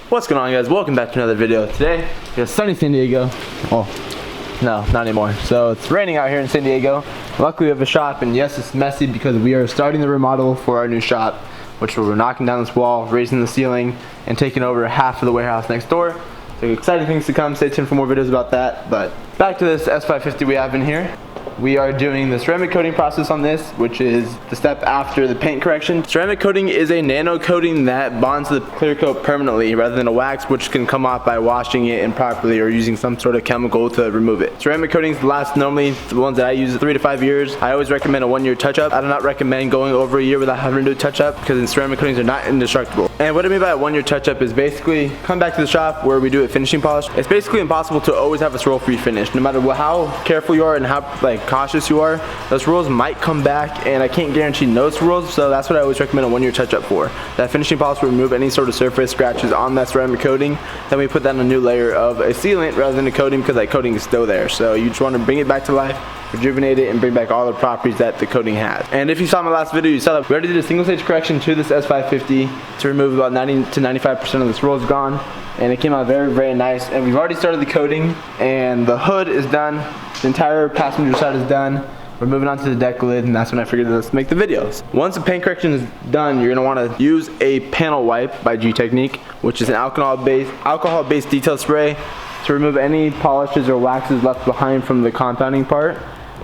What's going on, guys? Welcome back to another video. Today it's sunny San Diego. Oh no, not anymore. So it's raining out here in San Diego. Luckily we have a shop, and yes, it's messy because we are starting the remodel for our new shop, which we're knocking down this wall, raising the ceiling, and taking over half of the warehouse next door. So exciting things to come. Stay tuned for more videos about that. But back to this S550 we have in here. We are doing the ceramic coating process on this, which is the step after the paint correction. Ceramic coating is a nano coating that bonds the clear coat permanently rather than a wax, which can come off by washing it improperly or using some sort of chemical to remove it. Ceramic coatings last normally, the ones that I use, 3 to 5 years. I always recommend a 1-year touch-up. I do not recommend going over a year without having to do a touch-up because ceramic coatings are not indestructible. And what I mean by a 1-year touch-up is basically come back to the shop where we do a finishing polish. It's basically impossible to always have a swirl-free finish. No matter how careful you are and how cautious you are, those swirls might come back, and I can't guarantee no swirls, so that's what I always recommend a 1-year touch-up for. That finishing polish will remove any sort of surface scratches on that ceramic coating. Then we put that on a new layer of a sealant rather than a coating, because that coating is still there. So you just want to bring it back to life, rejuvenate it, and bring back all the properties that the coating has. And if you saw my last video, you saw that we already did a single stage correction to this S550 to remove about 90 to 95% of the swirls gone, and it came out very, very nice. And we've already started the coating, and the hood is done. The entire passenger side is done. We're moving on to the deck lid, and that's when I figured let's make the videos. Once the paint correction is done, you're gonna wanna use a panel wipe by G-Technique, which is an alcohol-based detail spray to remove any polishes or waxes left behind from the compounding part.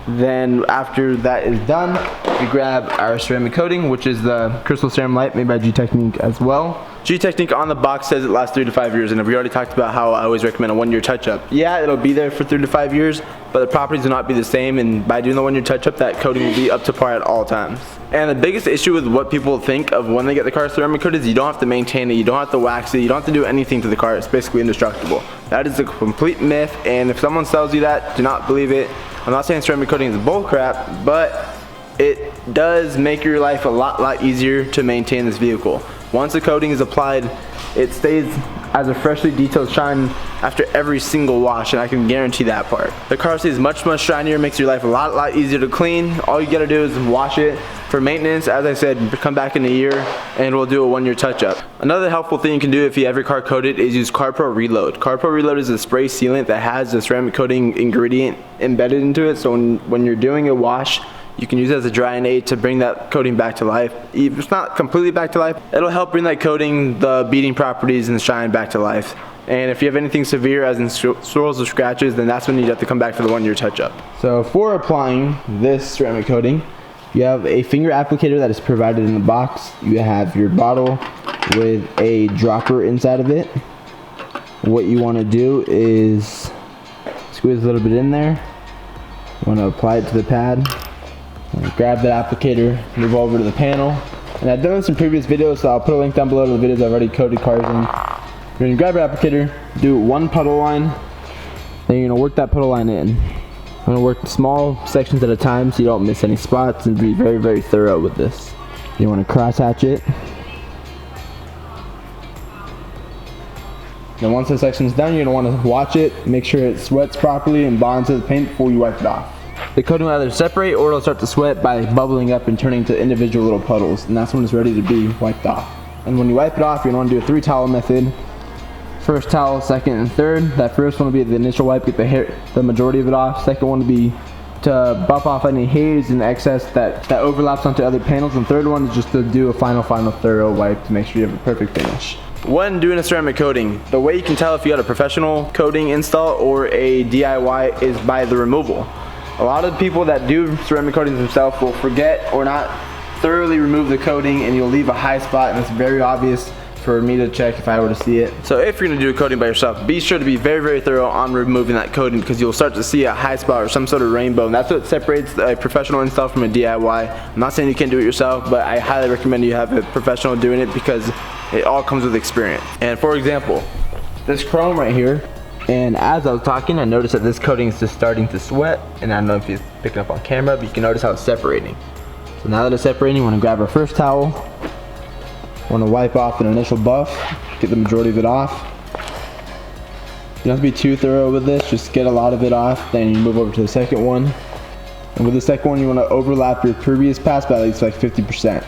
Then after that is done, we grab our ceramic coating, which is the Crystal Ceram Light made by G-Technique as well. G-Technique on the box says it lasts 3 to 5 years, and we already talked about how I always recommend a 1-year touch-up. Yeah, it'll be there for 3 to 5 years, but the properties will not be the same, and by doing the 1-year touch-up, that coating will be up to par at all times. And the biggest issue with what people think of when they get the car ceramic coated is you don't have to maintain it, you don't have to wax it, you don't have to do anything to the car. It's basically indestructible. That is a complete myth, and if someone sells you that, do not believe it. I'm not saying ceramic coating is bull crap, but it does make your life a lot easier to maintain this vehicle. Once the coating is applied, it stays as a freshly detailed shine after every single wash, and I can guarantee that part. The car stays much shinier, makes your life a lot easier to clean. All you gotta do is wash it. For maintenance, as I said, come back in a year and we'll do a 1-year touch-up. Another helpful thing you can do if you have your car coated is use CarPro Reload. CarPro Reload is a spray sealant that has the ceramic coating ingredient embedded into it, so when you're doing a wash, you can use it as a drying aid to bring that coating back to life. If it's not completely back to life, it'll help bring that coating, the beading properties, and the shine back to life. And if you have anything severe, as in swirls or scratches, then that's when you have to come back for the 1-year touch-up. So for applying this ceramic coating, you have a finger applicator that is provided in the box. You have your bottle with a dropper inside of it. What you want to do is squeeze a little bit in there. You want to apply it to the pad. Grab that applicator, move over to the panel. And I've done this in previous videos, so I'll put a link down below to the videos I've already coated cars in. You're going to grab your applicator, do one puddle line, then you're going to work that puddle line in. I'm going to work small sections at a time so you don't miss any spots, and be very, very thorough with this. You want to cross hatch it. Then once the section's done, you're going to want to watch it, make sure it sweats properly and bonds to the paint before you wipe it off. The coating will either separate or it'll start to sweat by bubbling up and turning to individual little puddles, and that's when it's ready to be wiped off. And when you wipe it off, you're going to want to do a 3-towel method. First towel, second, and third. That first one will be the initial wipe, get the majority of it off. Second one will be to buff off any haze and excess that overlaps onto other panels. And third one is just to do a final thorough wipe to make sure you have a perfect finish. When doing a ceramic coating, the way you can tell if you got a professional coating install or a DIY is by the removal. A lot of people that do ceramic coatings themselves will forget or not thoroughly remove the coating, and you'll leave a high spot, and it's very obvious for me to check if I were to see it. So if you're gonna do a coating by yourself, be sure to be very, very thorough on removing that coating, because you'll start to see a high spot or some sort of rainbow, and that's what separates a professional install from a DIY. I'm not saying you can't do it yourself, but I highly recommend you have a professional doing it because it all comes with experience. And for example, this chrome right here, and as I was talking, I noticed that this coating is just starting to sweat, and I don't know if you're picking up on camera, but you can notice how it's separating. So now that it's separating, you want to grab our first towel, want to wipe off an initial buff, get the majority of it off. You don't have to be too thorough with this, just get a lot of it off, then you move over to the second one. And with the second one, you want to overlap your previous pass by at least like 50%,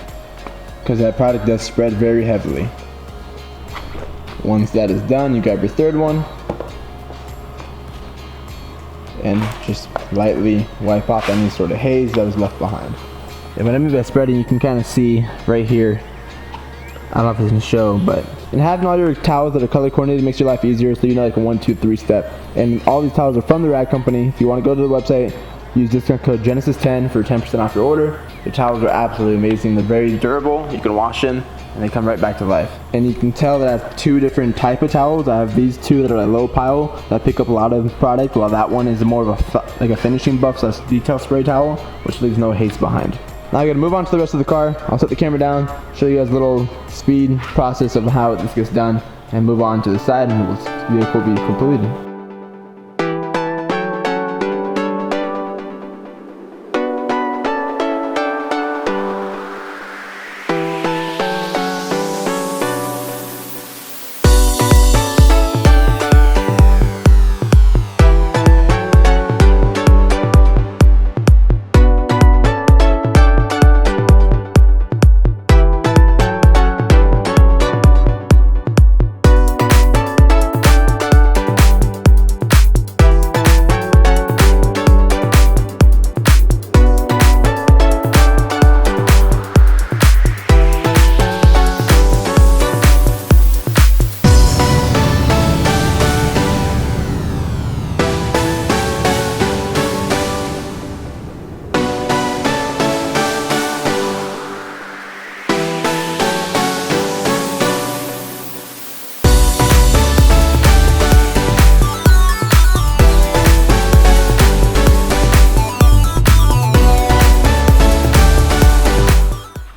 because that product does spread very heavily. Once that is done, you grab your third one and just lightly wipe off any sort of haze that was left behind. And what I mean by spreading, you can kind of see right here, I don't know if it's gonna show, but and having all your towels that are color coordinated makes your life easier, so you know, like a 1, 2, 3 step. And all these towels are from the rag company. If you want to go to the website, use discount code Genesis10 for 10% off your order. The towels are absolutely amazing. They're very durable. You can wash them and they come right back to life. And you can tell that I have two different type of towels. I have these two that are a low pile that pick up a lot of product, while that one is more of a finishing buff / detail spray towel, which leaves no haze behind. Now I'm gonna move on to the rest of the car. I'll set the camera down, show you guys a little speed process of how this gets done, and move on to the side, and this vehicle will be completed.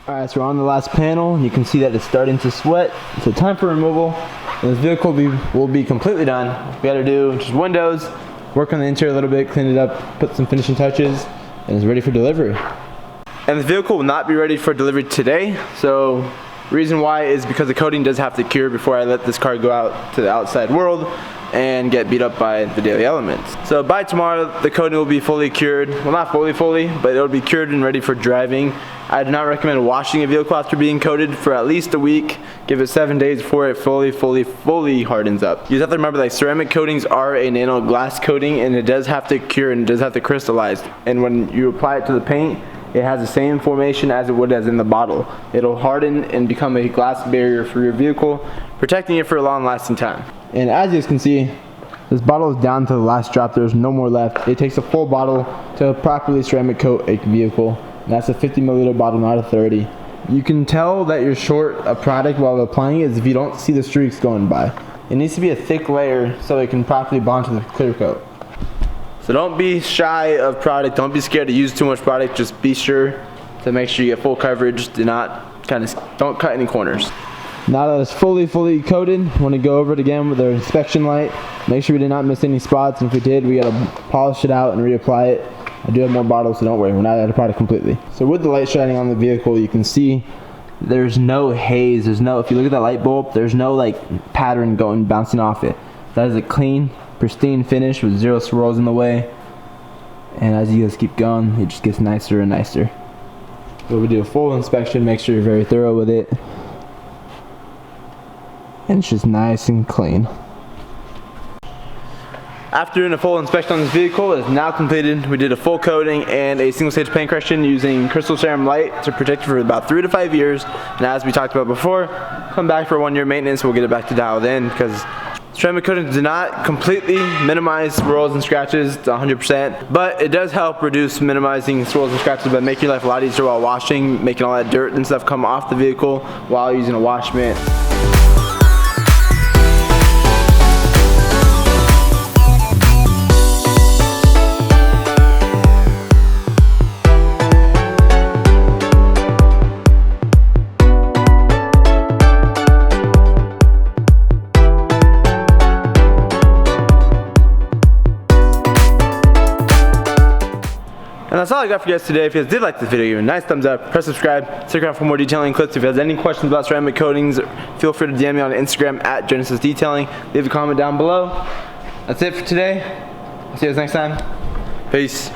Alright, so we're on the last panel, and you can see that it's starting to sweat. So time for removal. And this vehicle will be completely done. We gotta do just windows, work on the interior a little bit, clean it up, put some finishing touches, and it's ready for delivery. And this vehicle will not be ready for delivery today. So reason why is because the coating does have to cure before I let this car go out to the outside world and get beat up by the daily elements. So by tomorrow, the coating will be fully cured. Well, not fully, but it'll be cured and ready for driving. I do not recommend washing a vehicle after being coated for at least a week. Give it 7 days before it fully hardens up. You have to remember that ceramic coatings are a nano glass coating, and it does have to cure and it does have to crystallize. And when you apply it to the paint, it has the same formation as it would as in the bottle. It'll harden and become a glass barrier for your vehicle, protecting it for a long lasting time. And as you guys can see, this bottle is down to the last drop. There's no more left. It takes a full bottle to properly ceramic coat a vehicle. And that's a 50 milliliter bottle, not a 30. You can tell that you're short a product while applying it if you don't see the streaks going by. It needs to be a thick layer so it can properly bond to the clear coat. So don't be shy of product. Don't be scared to use too much product. Just be sure to make sure you get full coverage. Don't cut any corners. Now that it's fully coated, I want to go over it again with our inspection light. Make sure we did not miss any spots, and if we did, we gotta polish it out and reapply it. I do have more bottles, so don't worry, we're not out of product completely. So with the light shining on the vehicle, you can see there's no haze. If you look at that light bulb, there's no like pattern bouncing off it. That is a clean, pristine finish with zero swirls in the way. And as you guys keep going, it just gets nicer and nicer. So we do a full inspection, make sure you're very thorough with it. And it's just nice and clean. After doing a full inspection on this vehicle, it is now completed. We did a full coating and a single stage paint correction using crystal serum light to protect it for about 3 to 5 years. And as we talked about before, come back for 1 year maintenance. We'll get it back to dialed in because ceramic coatings do not completely minimize swirls and scratches to 100%, but it does help reduce minimizing swirls and scratches by making your life a lot easier while washing, making all that dirt and stuff come off the vehicle while using a wash mitt. And that's all I got for you guys today. If you guys did like this video, give it a nice thumbs up, press subscribe, stick around for more detailing clips. If you guys have any questions about ceramic coatings, feel free to DM me on Instagram at Genesis Detailing. Leave a comment down below. That's it for today. I'll see you guys next time. Peace.